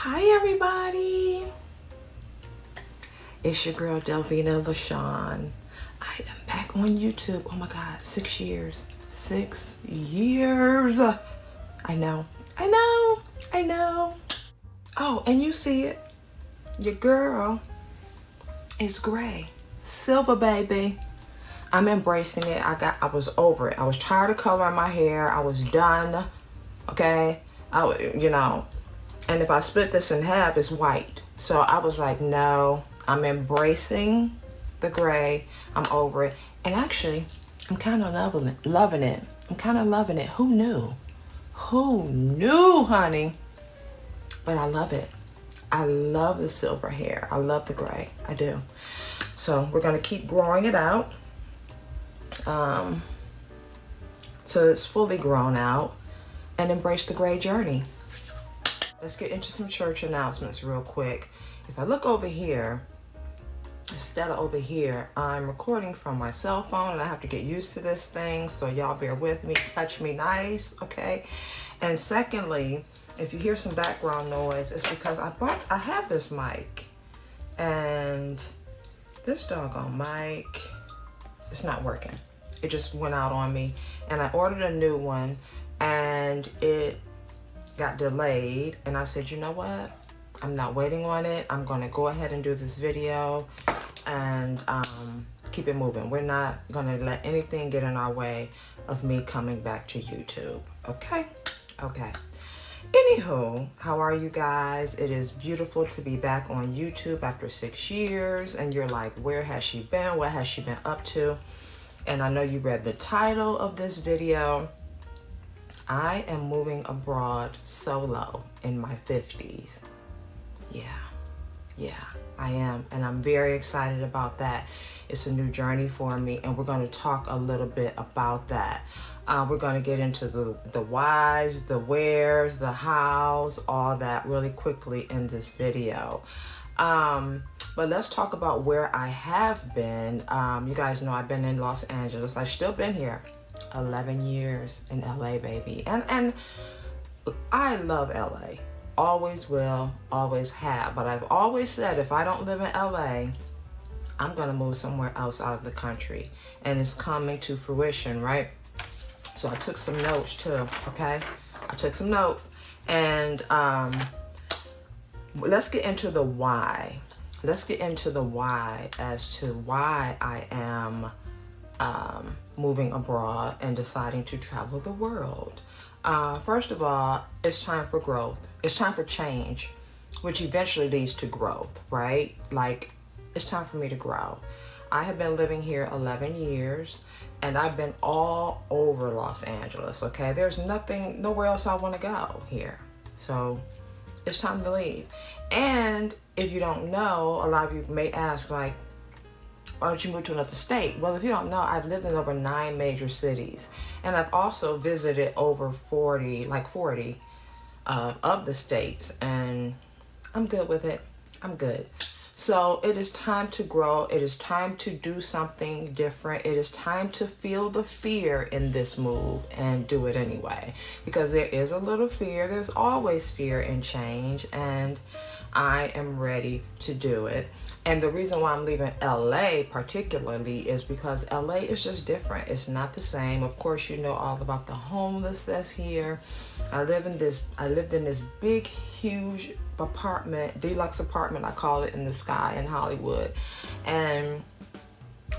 Hi everybody, it's your girl Delvina LaShawn. I am back on YouTube. Oh my God, 6 years. 6 years. I know. Oh, and you see it. Your girl is gray. Silver baby. I'm embracing it. I was over it. I was tired of coloring my hair. I was done. Okay? And if I split this in half, it's white. So I was like, no, I'm embracing the gray. I'm over it. And actually, I'm kind of loving it. I'm kind of loving it. Who knew? Who knew, honey? But I love it. I love the silver hair. I love the gray. I do. So we're going to keep growing it out. So it's fully grown out and embrace the gray journey. Let's get into some church announcements real quick. If I look over here, instead of over here, I'm recording from my cell phone and I have to get used to this thing, so y'all bear with me, touch me nice, okay? And secondly, if you hear some background noise, it's because I have this mic and this doggone mic, it's not working. It just went out on me and I ordered a new one and it got delayed, and I said, you know what, I'm not waiting on it. I'm gonna go ahead and do this video and keep it moving. We're not gonna let anything get in our way of me coming back to YouTube. Okay. Anywho, how are you guys? It is beautiful to be back on YouTube after 6 years, and you're like, where has she been? What has she been up to? And I know you read the title of this video. I am moving abroad solo in my 50s. Yeah, I am. And I'm very excited about that. It's a new journey for me, and we're going to talk a little bit about that. We're going to get into the whys, the wheres, the hows, all that really quickly in this video. But let's talk about where I have been. You guys know I've been in Los Angeles. I've still been here. 11 years in LA, baby. And I love LA. Always will, always have. But I've always said if I don't live in LA, I'm going to move somewhere else out of the country. And it's coming to fruition, right? So I took some notes too, okay? I took some notes. And let's get into the why. Let's get into the why as to why I am moving abroad and deciding to travel the world. First of all, it's time for growth. It's time for change, which eventually leads to growth, right? Like, it's time for me to grow. I have been living here 11 years and I've been all over Los Angeles, okay? There's nowhere else I want to go here. So it's time to leave. And if you don't know, a lot of you may ask, like, why don't you move to another state? Well, if you don't know, I've lived in over 9 major cities. And I've also visited over 40 of the states. And I'm good with it. I'm good. So it is time to grow. It is time to do something different. It is time to feel the fear in this move and do it anyway. Because there is a little fear. There's always fear in change. And I am ready to do it. And the reason why I'm leaving LA particularly is because LA is just different. It's not the same. Of course, you know all about the homeless that's here. I lived in this big, huge apartment, deluxe apartment, I call it, in the sky in Hollywood. And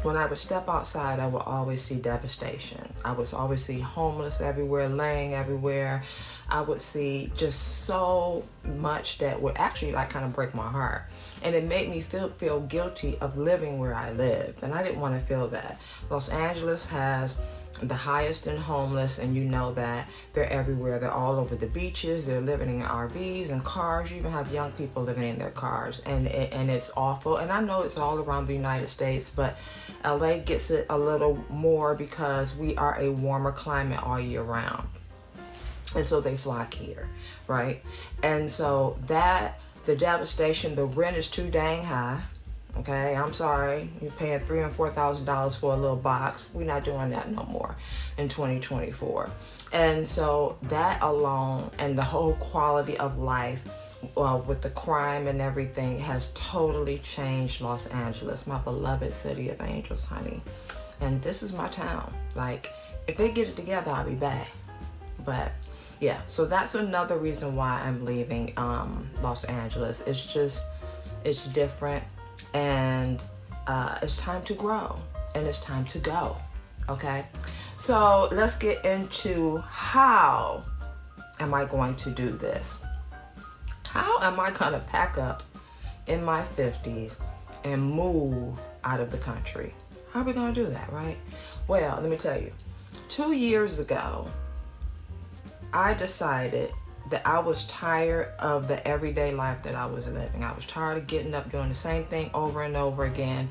when I would step outside, I would always see devastation. I would always see homeless everywhere, laying everywhere. I would see just so much that would actually like kind of break my heart. And it made me feel guilty of living where I lived. And I didn't want to feel that. Los Angeles has the highest in homeless, and you know that. They're everywhere. They're all over the beaches. They're living in RVs and cars. You even have young people living in their cars. And it's awful. And I know it's all around the United States, but LA gets it a little more because we are a warmer climate all year round. And so they flock here, right? And so the devastation, the rent is too dang high. Okay, I'm sorry. You're paying $3,000 and $4,000 for a little box. We're not doing that no more in 2024. And so that alone and the whole quality of life with the crime and everything has totally changed Los Angeles, my beloved city of angels, honey. And this is my town. Like, if they get it together, I'll be back. But yeah, so that's another reason why I'm leaving Los Angeles. It's different, and it's time to grow, and it's time to go. Okay, so let's get into how am I going to do this? How am I going to pack up in my 50s and move out of the country? How are we going to do that, right? Well, let me tell you, 2 years ago, I decided that I was tired of the everyday life that I was living. I was tired of getting up, doing the same thing over and over again,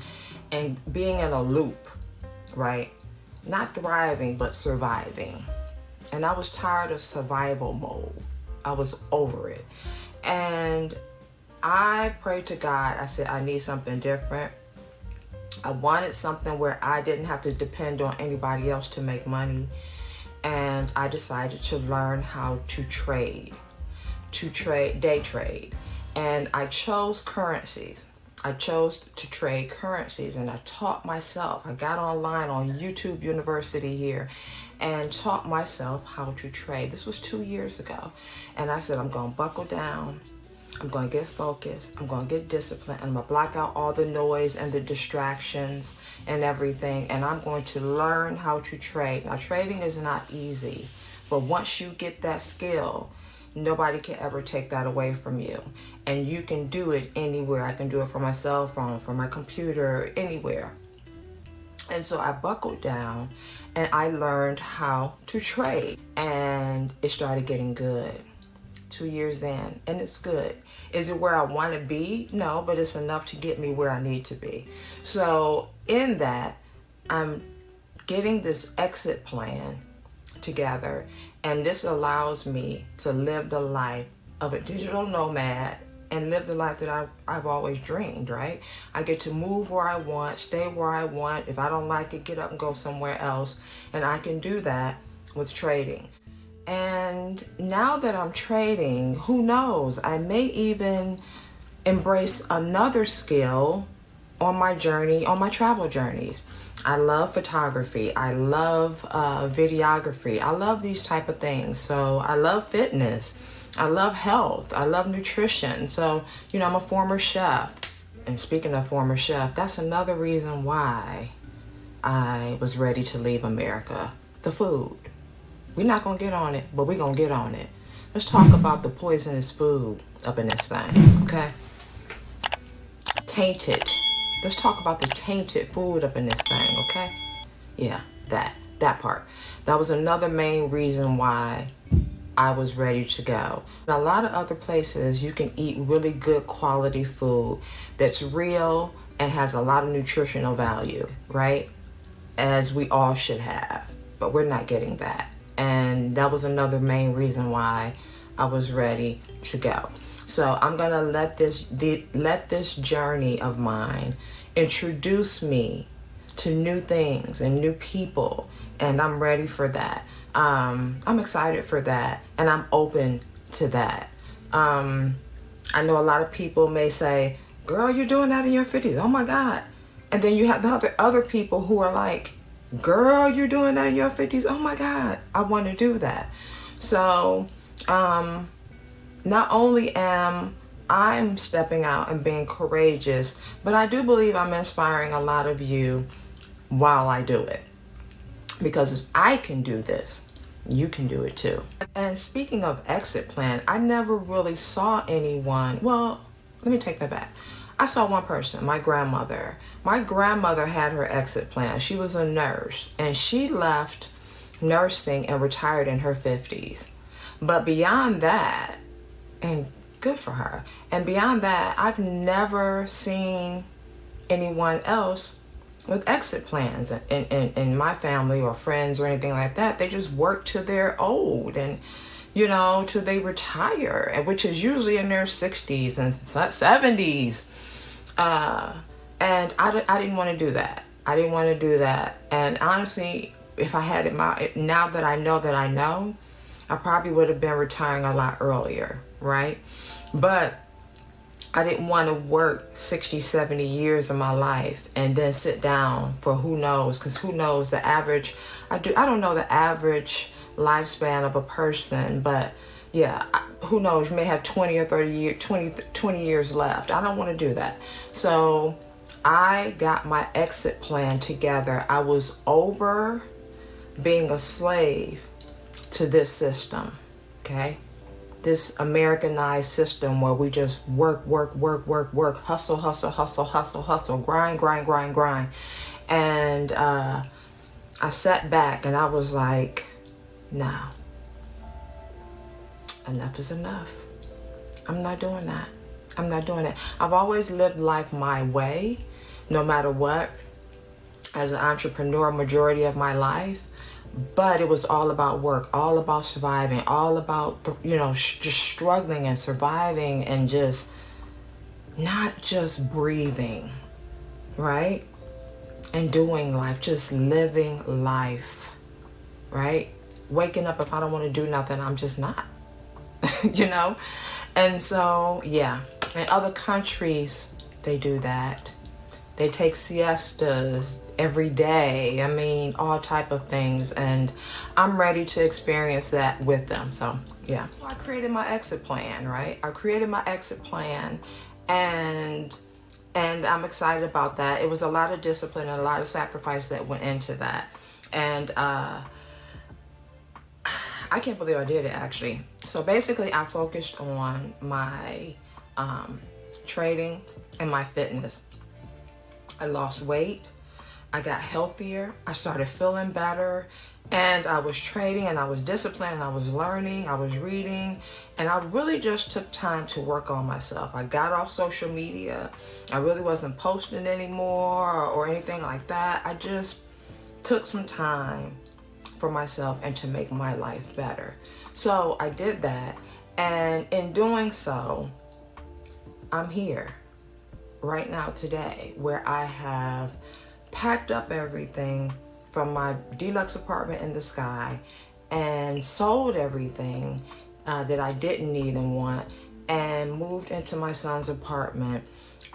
and being in a loop, right? Not thriving, but surviving. And I was tired of survival mode. I was over it. And I prayed to God. I said, I need something different. I wanted something where I didn't have to depend on anybody else to make money. And I decided to learn how to day trade. And I chose currencies. I chose to trade currencies, and I taught myself. I got online on YouTube University here and taught myself how to trade. This was 2 years ago. And I said, I'm going to buckle down. I'm going to get focused. I'm going to get disciplined. I'm going to block out all the noise and the distractions and everything. And I'm going to learn how to trade. Now, trading is not easy. But once you get that skill, nobody can ever take that away from you. And you can do it anywhere. I can do it from my cell phone, from my computer, anywhere. And so I buckled down and I learned how to trade. And it started getting good. 2 years in, and it's good. Is it where I want to be? No, but it's enough to get me where I need to be. So in that, I'm getting this exit plan together, and this allows me to live the life of a digital nomad and live the life that I've always dreamed, right? I get to move where I want, stay where I want. If I don't like it, get up and go somewhere else. And I can do that with trading. And now that I'm trading, who knows? I may even embrace another skill on my journey, on my travel journeys. I love photography. I love videography. I love these type of things. So I love fitness. I love health. I love nutrition. So, I'm a former chef. And speaking of former chef, that's another reason why I was ready to leave America. The food. We're not going to get on it, but we're going to get on it. Let's talk about the poisonous food up in this thing, okay? Tainted. Let's talk about the tainted food up in this thing, okay? Yeah, that part. That was another main reason why I was ready to go. In a lot of other places, you can eat really good quality food that's real and has a lot of nutritional value, right? As we all should have, but we're not getting that. And that was another main reason why I was ready to go. So I'm gonna let this journey of mine introduce me to new things and new people, and I'm ready for that. I'm excited for that, and I'm open to that. I know a lot of people may say, "Girl, you're doing that in your 50s. Oh my God!" And then you have the other people who are like, "Girl, you're doing that in your 50s. Oh my God, I want to do that." So, not only am I stepping out and being courageous, but I do believe I'm inspiring a lot of you while I do it. Because if I can do this, you can do it too. And speaking of exit plan, I never really saw anyone. Well, let me take that back. I saw one person, my grandmother. My grandmother had her exit plan. She was a nurse, and she left nursing and retired in her 50s. But beyond that, and good for her, and beyond that, I've never seen anyone else with exit plans in my family or friends or anything like that. They just work till they're old and, till they retire, which is usually in their 60s and 70s. And I didn't want to do that. I didn't want to do that. And honestly, if I had it now that I know, I probably would have been retiring a lot earlier, right? But I didn't want to work 60, 70 years of my life and then sit down for who knows, because who knows the average, I don't know the average lifespan of a person, but yeah, who knows, you may have 20 or 30 years, 20 years left. I don't want to do that. So I got my exit plan together. I was over being a slave to this system, okay? This Americanized system where we just work, hustle, grind. And I sat back and I was like, no, enough is enough. I'm not doing that. I'm not doing it. I've always lived life my way, no matter what, as an entrepreneur majority of my life. But it was all about work, all about surviving, all about, just struggling and surviving and just not just breathing, right? And doing life, just living life, right? Waking up, if I don't want to do nothing, I'm just not, And so, yeah, in other countries, they do that. They take siestas every day. I mean, all type of things. And I'm ready to experience that with them. So, yeah. I created my exit plan, right? I created my exit plan and I'm excited about that. It was a lot of discipline and a lot of sacrifice that went into that. And I can't believe I did it, actually. So basically, I focused on my trading and my fitness. I lost weight. I got healthier. I started feeling better. And I was trading and I was disciplined and I was learning. I was reading. And I really just took time to work on myself. I got off social media. I really wasn't posting anymore or anything like that. I just took some time for myself and to make my life better. So I did that. And in doing so, I'm here right now today where I have packed up everything from my deluxe apartment in the sky and sold everything that I didn't need and want and moved into my son's apartment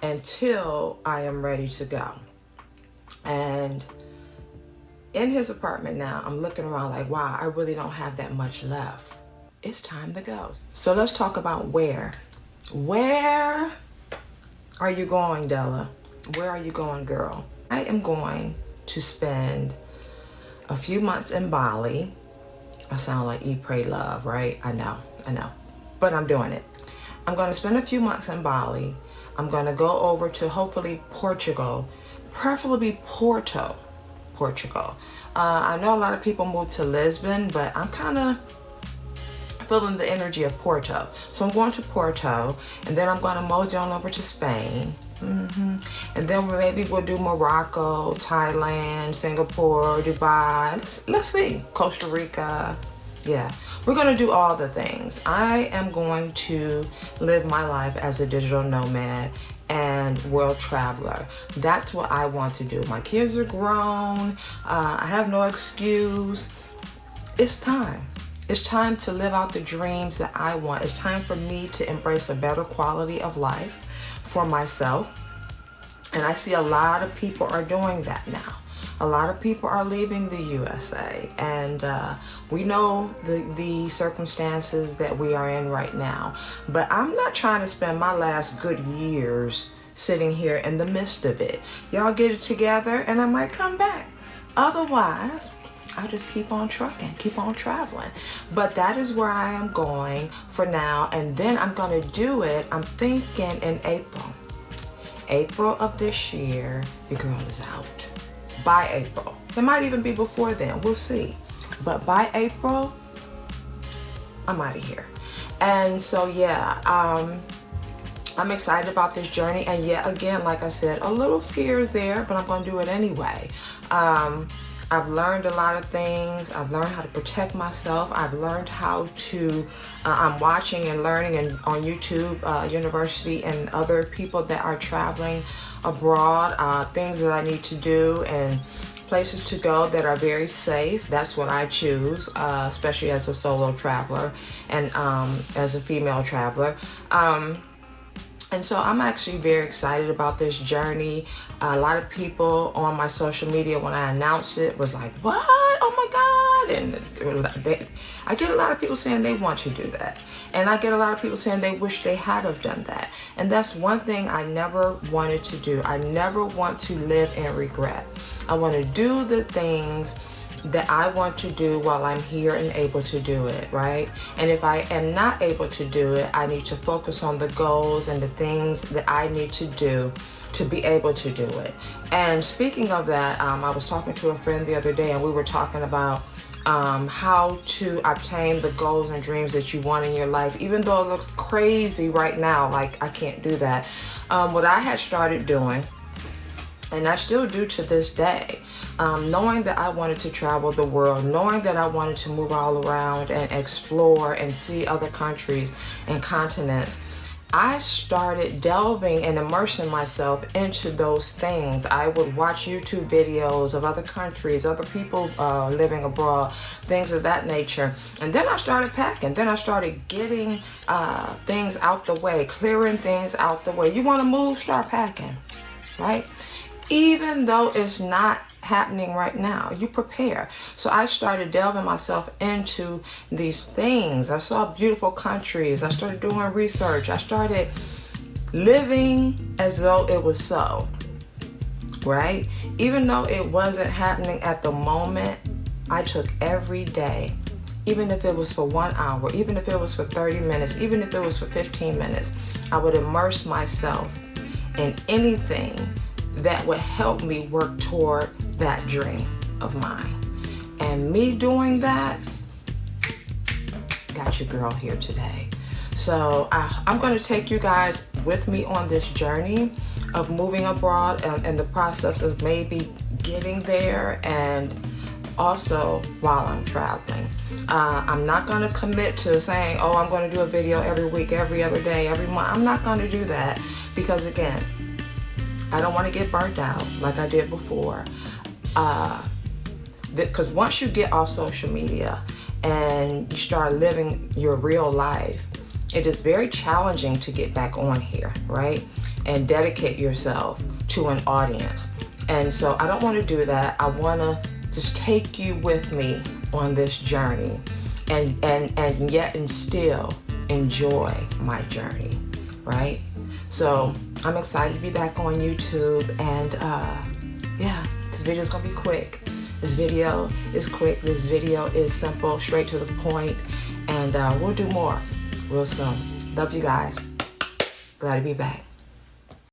until I am ready to go. And in his apartment now, I'm looking around like, wow, I really don't have that much left. It's time to go. So let's talk about where. Where are you going, Della? Where are you going, girl? I am going to spend a few months in Bali. I sound like Eat, Pray, Love, right? I know. But I'm doing it. I'm going to spend a few months in Bali. I'm going to go over to hopefully Portugal, preferably Porto, Portugal. I know a lot of people move to Lisbon, but I'm kind of feeling the energy of Porto. So I'm going to Porto, and then I'm going to mosey on over to Spain. And then maybe we'll do Morocco, Thailand, Singapore, Dubai. Let's see. Costa Rica. Yeah, we're going to do all the things. I am going to live my life as a digital nomad and world traveler. That's what I want to do. My kids are grown. I have no excuse. It's time. It's time to live out the dreams that I want. It's time for me to embrace a better quality of life for myself. And I see a lot of people are doing that now. A lot of people are leaving the USA. And we know the circumstances that we are in right now. But I'm not trying to spend my last good years sitting here in the midst of it. Y'all get it together and I might come back. Otherwise, I'll just keep on trucking, keep on traveling. But that is where I am going for now. And then I'm going to do it, I'm thinking in April. April of this year, your girl is out. By April. It might even be before then. We'll see. But by April, I'm out of here. And so, yeah, I'm excited about this journey. And yet again, like I said, a little fear is there, but I'm going to do it anyway. I've learned a lot of things. I've learned how to protect myself. I've learned how to, I'm watching and learning on YouTube University and other people that are traveling abroad, things that I need to do and places to go that are very safe. That's what I choose, especially as a solo traveler and as a female traveler. And so I'm actually very excited about this journey. A lot of people on my social media, when I announced it, was like, what? Oh my God. And I get a lot of people saying they want to do that. And I get a lot of people saying they wish they had have done that. And that's one thing I never wanted to do. I never want to live in regret. I want to do the things that I want to do while I'm here and able to do it, right? And if I am not able to do it, I need to focus on the goals and the things that I need to do to be able to do it. And speaking of that, I was talking to a friend the other day, and we were talking about how to obtain the goals and dreams that you want in your life, even though it looks crazy right now, like I can't do that. What I had started doing, and I still do to this day, knowing that I wanted to travel the world, knowing that I wanted to move all around and explore and see other countries and continents, I started delving and immersing myself into those things. I would watch YouTube videos of other countries, other people living abroad, things of that nature. And then I started packing. Then I started getting things out the way, clearing things out the way. You want to move, start packing, right? Even though it's not happening right now, you prepare. So I started delving myself into these things. I saw beautiful countries. I started doing research. I started living as though it was so, right? Even though it wasn't happening at the moment, I took every day, even if it was for 1 hour, even if it was for 30 minutes, even if it was for 15 minutes, I would immerse myself in anything that would help me work toward that dream of mine. And me doing that got your girl here today. So I'm going to take you guys with me on this journey of moving abroad and the process of maybe getting there, and also while I'm traveling. I'm not going to commit to saying, oh, I'm going to do a video every week, every other day, every month. I'm not going to do that because, again, I don't want to get burnt out like I did before. Because once you get off social media and you start living your real life, it is very challenging to get back on here, right? And dedicate yourself to an audience. And so I don't want to do that. I want to just take you with me on this journey and yet and still enjoy my journey, right? So I'm excited to be back on YouTube, and yeah, this video is gonna be quick. This video is quick, this video is simple, straight to the point, and we'll do more real soon. Love you guys. Glad to be back.